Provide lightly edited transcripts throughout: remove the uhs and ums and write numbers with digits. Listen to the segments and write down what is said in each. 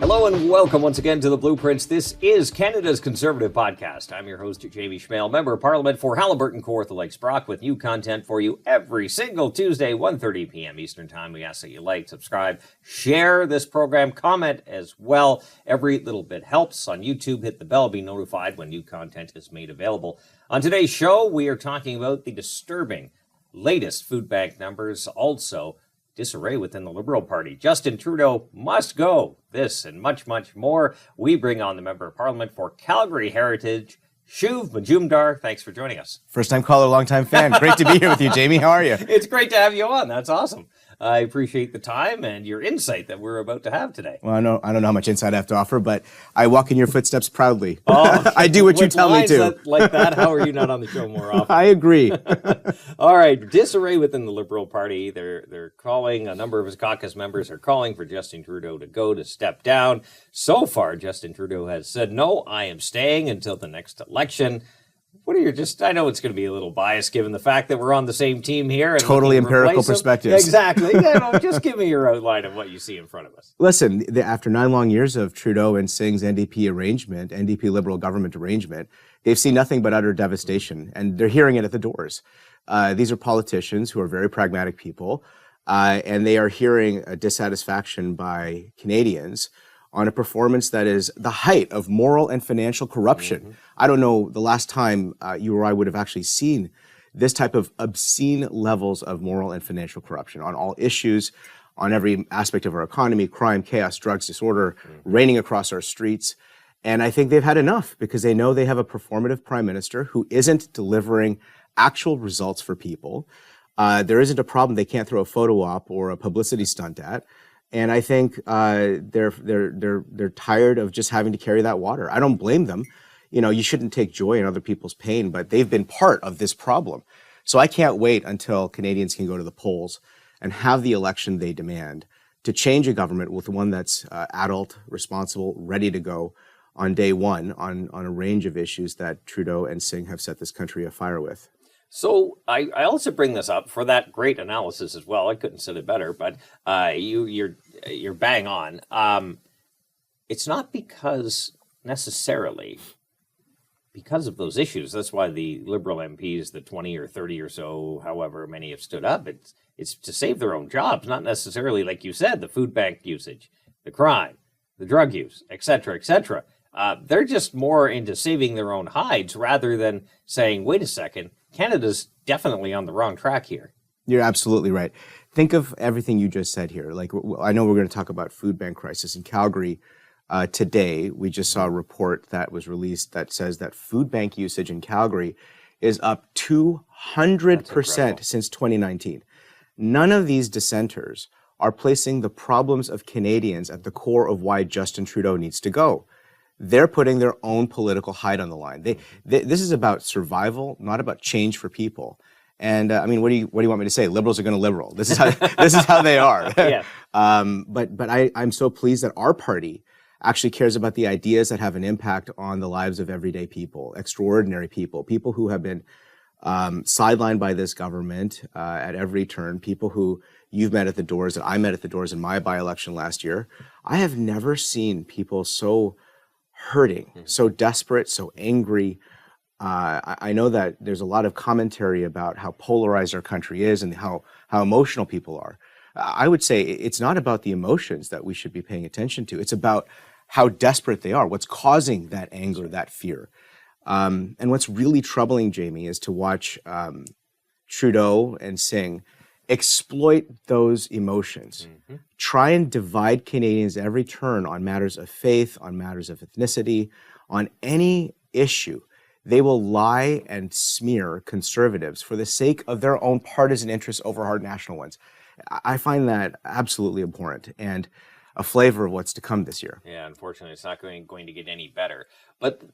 Hello and welcome once again to The Blueprints. This is Canada's Conservative Podcast. I'm your host, Jamie Schmale, Member of Parliament for Haliburton, Kawartha Lakes, Brock, with new content for you every single Tuesday, 1:30 p.m. Eastern Time. We ask that you like, subscribe, share this program, comment as well. Every little bit helps. On YouTube, hit the bell, be notified when new content is made available. On today's show, we are talking about the disturbing latest food bank numbers, also disarray within the Liberal Party. Justin Trudeau must go. This and much, much more. We bring on the Member of Parliament for Calgary Heritage, Shuv Majumdar. Thanks for joining us. First time caller, long time fan. Great to be here with you, Jamie. How are you? It's great to have you on. That's awesome. I appreciate the time and your insight that we're about to have today. Well, I don't know how much insight I have to offer, but I walk in your footsteps proudly. Oh, I do what you tell me to. Like that, how are you not on the show more often? I agree. All right, disarray within the Liberal Party. They're calling, a number of his caucus members are calling for Justin Trudeau to step down. So far, Justin Trudeau has said, no, I am staying until the next election. What are your I know it's going to be a little biased given the fact that we're on the same team here. And totally empirical perspectives. Exactly. Just give me your outline of what you see in front of us. Listen, after 9 long years of Trudeau and Singh's NDP Liberal government arrangement, they've seen nothing but utter devastation, and they're hearing it at the doors. These are politicians who are very pragmatic people, and they are hearing a dissatisfaction by Canadians on a performance that is the height of moral and financial corruption. Mm-hmm. I don't know the last time you or I would have actually seen this type of obscene levels of moral and financial corruption on all issues, on every aspect of our economy, crime, chaos, drugs, disorder, reigning across our streets. And I think they've had enough because they know they have a performative prime minister who isn't delivering actual results for people. There isn't a problem they can't throw a photo op or a publicity stunt at. And I think they're tired of just having to carry that water. I don't blame them. You know, you shouldn't take joy in other people's pain, but they've been part of this problem. So I can't wait until Canadians can go to the polls and have the election they demand to change a government with one that's adult, responsible, ready to go on day one on a range of issues that Trudeau and Singh have set this country afire with. So I also bring this up for that great analysis as well. I couldn't have said it better, but you're bang on. It's not necessarily because of those issues. That's why the Liberal MPs, the 20 or 30 or so, however many have stood up, it's to save their own jobs, not necessarily, like you said, the food bank usage, the crime, the drug use, et cetera, et cetera. They're just more into saving their own hides rather than saying, wait a second, Canada's definitely on the wrong track here. You're absolutely right. Think of everything you just said here. Like, I know we're going to talk about food bank crisis in Calgary. Today, we just saw a report that was released that says that food bank usage in Calgary is up 200% since 2019. None of these dissenters are placing the problems of Canadians at the core of why Justin Trudeau needs to go. They're putting their own political hide on the line. This is about survival, not about change for people. And I mean, what do you want me to say? Liberals are going to liberal. This is how they are. Yeah. But I'm so pleased that our party actually cares about the ideas that have an impact on the lives of everyday people, extraordinary people, people who have been sidelined by this government at every turn, people who you've met at the doors, that I met at the doors in my by-election last year. I have never seen people so hurting, so desperate, so angry. I know that there's a lot of commentary about how polarized our country is and how emotional people are. I would say it's not about the emotions that we should be paying attention to. It's about how desperate they are, what's causing that anger, that fear. And what's really troubling, Jamie, is to watch Trudeau and Singh exploit those emotions, try and divide Canadians at every turn on matters of faith, on matters of ethnicity, on any issue. They will lie and smear conservatives for the sake of their own partisan interests over our national ones. I find that absolutely abhorrent and a flavor of what's to come this year. Yeah, unfortunately, it's not going to get any better. But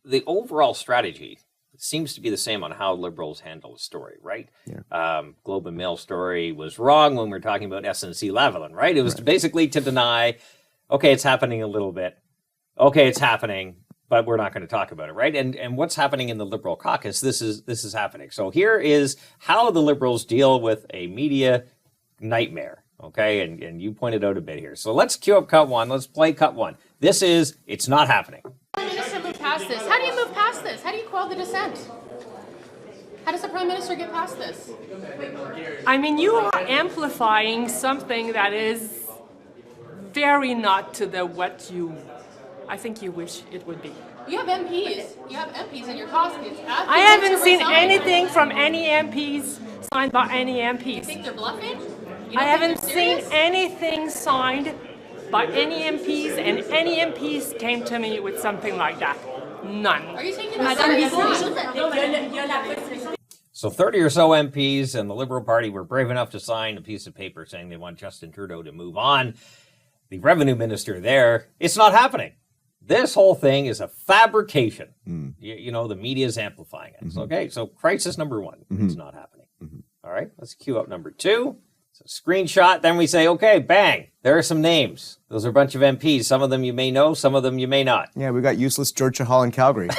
the overall strategy seems to be the same on how Liberals handle the story, right? Yeah. Globe and Mail story was wrong when we were talking about SNC-Lavalin, right? It was basically to deny, okay, it's happening a little bit. Okay, it's happening, but we're not going to talk about it, right? And what's happening in the Liberal caucus, this is happening. So here is how the Liberals deal with a media nightmare, Okay, and you pointed out a bit here. So let's cue up cut one. Let's play cut one. It's not happening. Prime Minister move past this? How do you move past this? How do you quell the dissent? How does the Prime Minister get past this? I mean, you are amplifying something that is very not to the what I think you wish it would be. You have MPs. You have MPs in your caucus. I haven't seen anything from any MPs signed by any You MPs. think they're bluffing? I haven't seen anything signed by any MPs, and any MPs came to me with something like that. None. Are you taking this seriously? So 30 or so MPs and the Liberal Party were brave enough to sign a piece of paper saying they want Justin Trudeau to move on. The revenue minister there, it's not happening. This whole thing is a fabrication. You know, the media is amplifying it. Okay, so crisis number one, it's not happening. All right, let's cue up number two. So screenshot, then we say, okay, bang, there are some names. Those are a bunch of MPs. Some of them you may know, some of them you may not. Yeah, we got useless Georgia Hall in Calgary.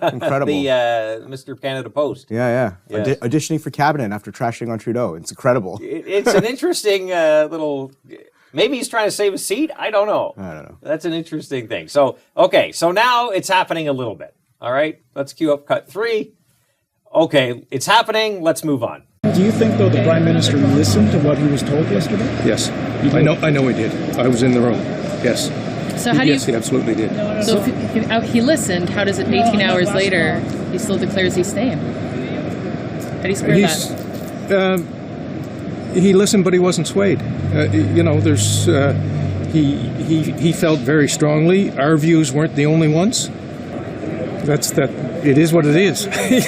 Incredible. The Mr. Canada Post. Yeah. Yes. Auditioning for cabinet after trashing on Trudeau. It's incredible. It's an interesting little... Maybe he's trying to save a seat. I don't know. That's an interesting thing. So, okay, so now it's happening a little bit. All right, let's cue up cut three. Okay, it's happening. Let's move on. Do you think, though, the Prime Minister listened to what he was told yesterday? Yes, I know he did. I was in the room. Yes. So how do Yes, he absolutely did. So if he listened, how does it 18 hours later he still declares he's staying? How do you square that? He listened, but he wasn't swayed. There's he felt very strongly. Our views weren't the only ones. That's that. It is what it is. It's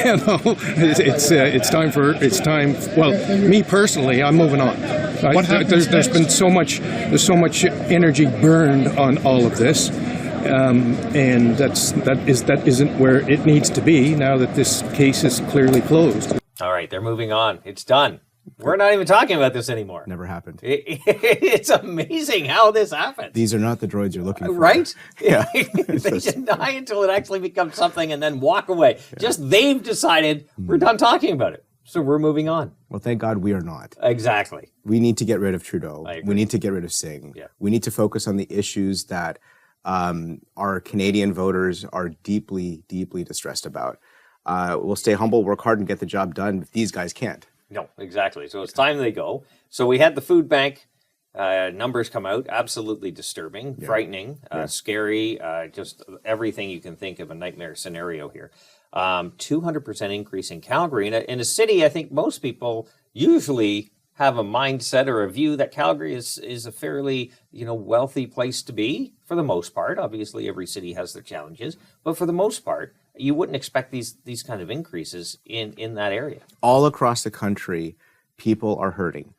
time. Well, me personally, I'm moving on. There's been so much energy burned on all of this, and that isn't where it needs to be now that this case is clearly closed. All right, they're moving on. It's done. We're not even talking about this anymore. Never happened. It's amazing how this happens. These are not the droids you're looking for. Right? Yeah. They deny until it actually becomes something and then walk away. Yeah. Just they've decided we're done talking about it. So we're moving on. Well, thank God we are not. Exactly. We need to get rid of Trudeau. We need to get rid of Singh. Yeah. We need to focus on the issues that our Canadian voters are deeply, deeply distressed about. We'll stay humble, work hard, and get the job done if these guys can't. No, exactly. So it's time they go. So we had the food bank numbers come out. Absolutely disturbing, frightening, scary, just everything you can think of, a nightmare scenario here. 200% increase in Calgary. In a city, I think most people usually have a mindset or a view that Calgary is a fairly, wealthy place to be for the most part. Obviously, every city has their challenges, but for the most part, you wouldn't expect these kind of increases in that area. All across the country, people are hurting.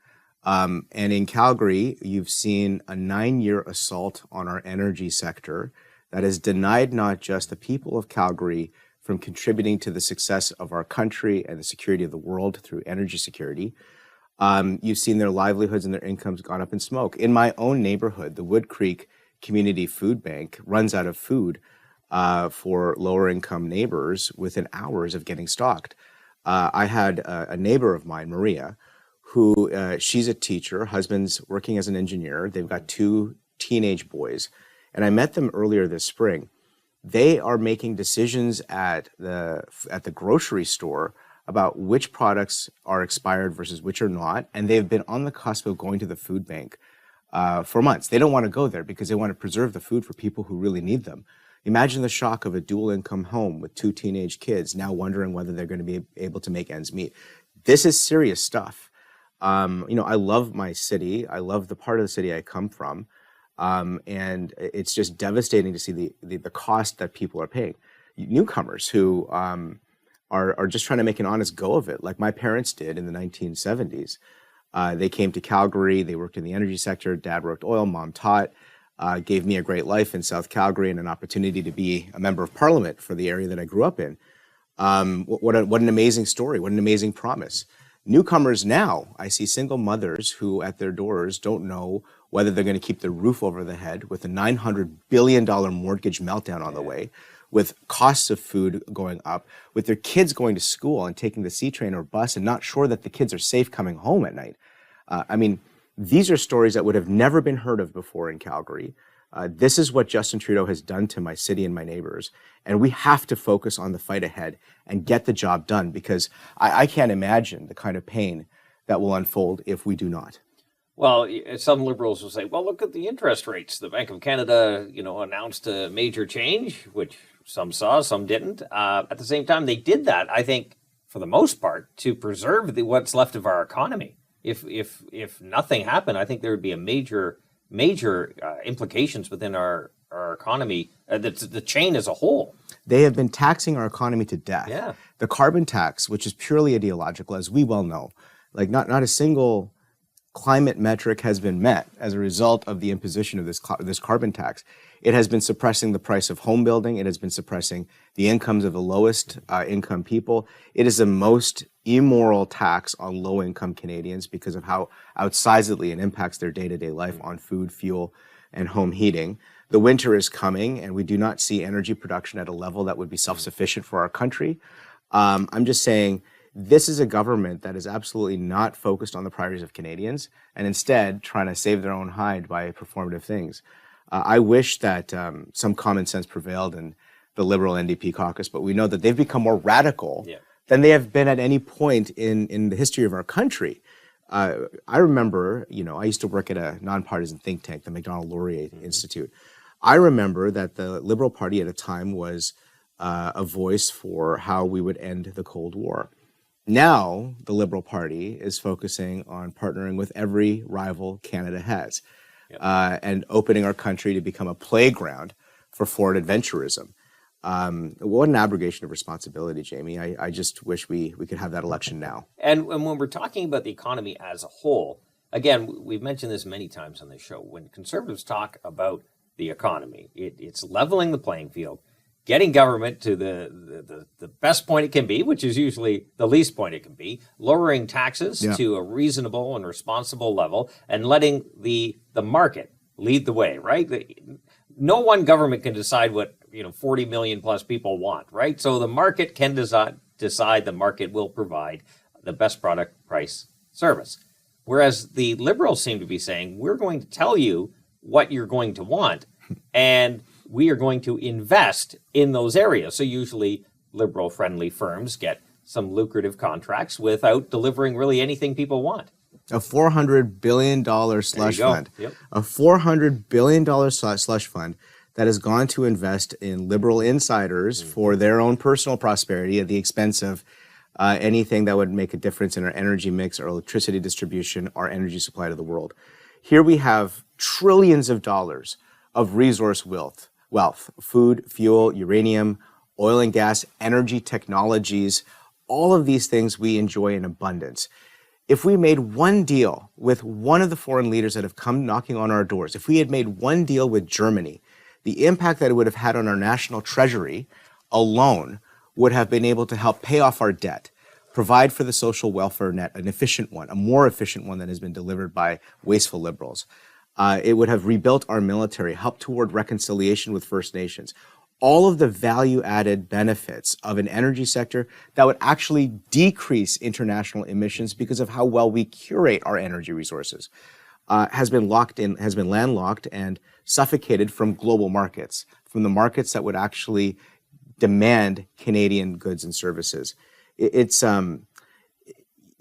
And in Calgary, you've seen a 9-year assault on our energy sector that has denied not just the people of Calgary from contributing to the success of our country and the security of the world through energy security. You've seen their livelihoods and their incomes gone up in smoke. In my own neighborhood, the Wood Creek Community Food Bank runs out of food for lower income neighbors within hours of getting stocked. I had a neighbor of mine, Maria, who she's a teacher, husband's working as an engineer. They've got 2 teenage boys. And I met them earlier this spring. They are making decisions at the grocery store about which products are expired versus which are not. And they've been on the cusp of going to the food bank for months. They don't want to go there because they want to preserve the food for people who really need them. Imagine the shock of a dual income home with 2 teenage kids now wondering whether they're going to be able to make ends meet. This is serious stuff. I love my city. I love the part of the city I come from. And it's just devastating to see the cost that people are paying. Newcomers who are just trying to make an honest go of it, like my parents did in the 1970s. They came to Calgary. They worked in the energy sector. Dad worked oil. Mom taught. Gave me a great life in South Calgary and an opportunity to be a member of parliament for the area that I grew up in. What an amazing story. What an amazing promise. Newcomers now, I see single mothers who at their doors don't know whether they're going to keep the roof over the head with a $900 billion mortgage meltdown on the way, with costs of food going up, with their kids going to school and taking the C train or bus and not sure that the kids are safe coming home at night. These are stories that would have never been heard of before in Calgary. This is what Justin Trudeau has done to my city and my neighbors. And we have to focus on the fight ahead and get the job done, because I can't imagine the kind of pain that will unfold if we do not. Well, some Liberals will say, well, look at the interest rates. The Bank of Canada, announced a major change, which some saw, some didn't. At the same time, they did that, I think, for the most part, to preserve what's left of our economy. If nothing happened, I think there would be a major implications within our economy, the chain as a whole. They have been taxing our economy to death. Yeah. The carbon tax, which is purely ideological, as we well know, like not a single climate metric has been met as a result of the imposition of this carbon tax. It has been suppressing the price of home building. It has been suppressing the incomes of the lowest income people. It is the most immoral tax on low-income Canadians because of how outsizedly it impacts their day-to-day life on food, fuel, and home heating. The winter is coming, and we do not see energy production at a level that would be self-sufficient for our country. I'm just saying, this is a government that is absolutely not focused on the priorities of Canadians and instead trying to save their own hide by performative things. I wish that some common sense prevailed in the Liberal NDP caucus, but we know that they've become more radical than they have been at any point in the history of our country. I remember, I used to work at a nonpartisan think tank, the Macdonald-Laurier Institute. I remember that the Liberal Party at a time was a voice for how we would end the Cold War. Now, the Liberal Party is focusing on partnering with every rival Canada has and opening our country to become a playground for foreign adventurism. What an abrogation of responsibility, Jamie. I just wish we could have that election now. And when we're talking about the economy as a whole, again, we've mentioned this many times on this show. When Conservatives talk about the economy, it's leveling the playing field, getting government to the best point it can be, which is usually the least point it can be, lowering taxes to a reasonable and responsible level, and letting the market lead the way, right? No one government can decide what 40 million plus people want, right? So the market can decide, the market will provide the best product, price, service. Whereas the Liberals seem to be saying, we're going to tell you what you're going to want, and we are going to invest in those areas. So usually Liberal-friendly firms get some lucrative contracts without delivering really anything people want. A $400 billion slush fund. Yep. A $400 billion slush fund that has gone to invest in Liberal insiders for their own personal prosperity at the expense of anything that would make a difference in our energy mix, our electricity distribution, our energy supply to the world. Here we have trillions of dollars of resource wealth, food, fuel, uranium, oil and gas, energy technologies, all of these things we enjoy in abundance. If we made one deal with one of the foreign leaders that have come knocking on our doors, if we had made one deal with Germany, the impact that it would have had on our national treasury alone would have been able to help pay off our debt, provide for the social welfare net, an efficient one, a more efficient one than has been delivered by wasteful Liberals. It would have rebuilt our military, helped toward reconciliation with First Nations. All of the value-added benefits of an energy sector that would actually decrease international emissions because of how well we curate our energy resources has been landlocked and suffocated from global markets, from the markets that would actually demand Canadian goods and services.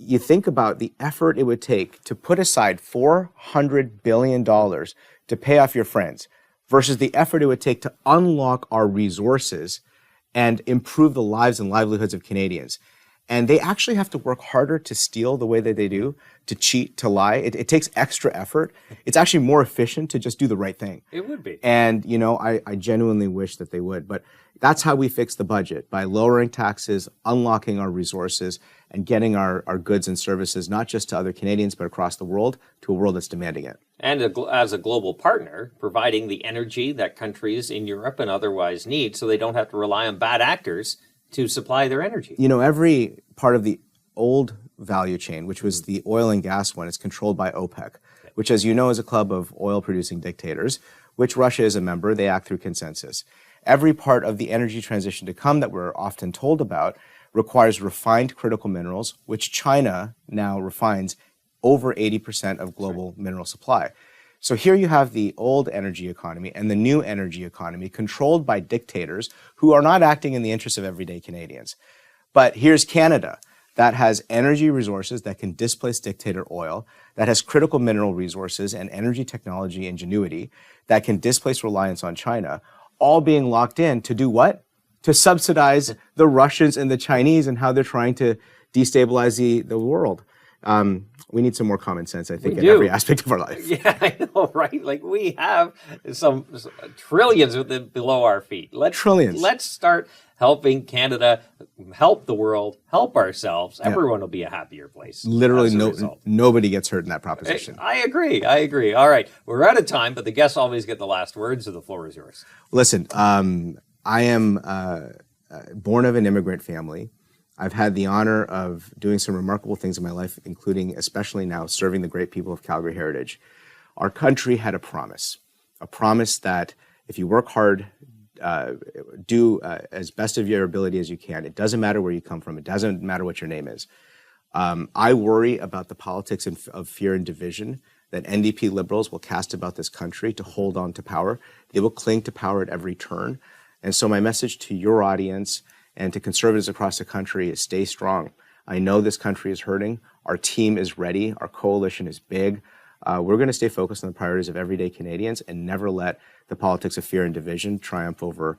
You think about the effort it would take to put aside $400 billion to pay off your friends versus the effort it would take to unlock our resources and improve the lives and livelihoods of Canadians. And they actually have to work harder to steal the way that they do, to cheat, to lie. It takes extra effort. It's actually more efficient to just do the right thing. It would be. And, I genuinely wish that they would. But that's how we fix the budget, by lowering taxes, unlocking our resources, and getting our goods and services, not just to other Canadians, but across the world, to a world that's demanding it. And as a global partner, providing the energy that countries in Europe and otherwise need so they don't have to rely on bad actors to supply their energy. Every part of the old value chain, which was the oil and gas one, is controlled by OPEC, which, as you know, is a club of oil-producing dictators, which Russia is a member. They act through consensus. Every part of the energy transition to come that we're often told about requires refined critical minerals, which China now refines over 80% of global mineral supply. So here you have the old energy economy and the new energy economy controlled by dictators who are not acting in the interests of everyday Canadians. But here's Canada that has energy resources that can displace dictator oil, that has critical mineral resources and energy technology ingenuity that can displace reliance on China, all being locked in to do what? To subsidize the Russians and the Chinese and how they're trying to destabilize the world. We need some more common sense, I think, in every aspect of our life. Yeah, I know, right? Like we have some trillions below our feet. Trillions. Let's start helping Canada, help the world, help ourselves. Everyone will be a happier place. Literally, nobody gets hurt in that proposition. I agree. All right, we're out of time, but the guests always get the last word, so the floor is yours. Listen, I am born of an immigrant family. I've had the honor of doing some remarkable things in my life, including, especially now, serving the great people of Calgary Heritage. Our country had a promise that if you work hard, do as best of your ability as you can. It doesn't matter where you come from. It doesn't matter what your name is. I worry about the politics of fear and division that NDP Liberals will cast about this country to hold on to power. They will cling to power at every turn. And so my message to your audience and to Conservatives across the country is stay strong. I know this country is hurting. Our team is ready. Our coalition is big. We're going to stay focused on the priorities of everyday Canadians and never let the politics of fear and division triumph over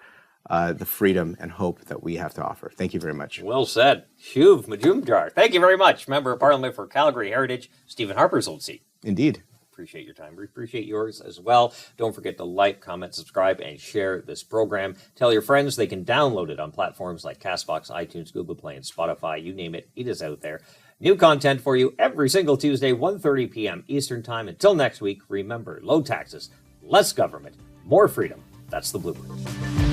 the freedom and hope that we have to offer. Thank you very much. Well said. Shuv Majumdar. Thank you very much. Member of Parliament for Calgary Heritage, Stephen Harper's old seat. Indeed. Appreciate your time. We appreciate yours as well. Don't forget to like, comment, subscribe, and share this program. Tell your friends they can download it on platforms like CastBox, iTunes, Google Play, and Spotify. You name it, it is out there. New content for you every single Tuesday, 1:30 p.m. Eastern Time. Until next week, remember, low taxes, less government, more freedom. That's the blueprint.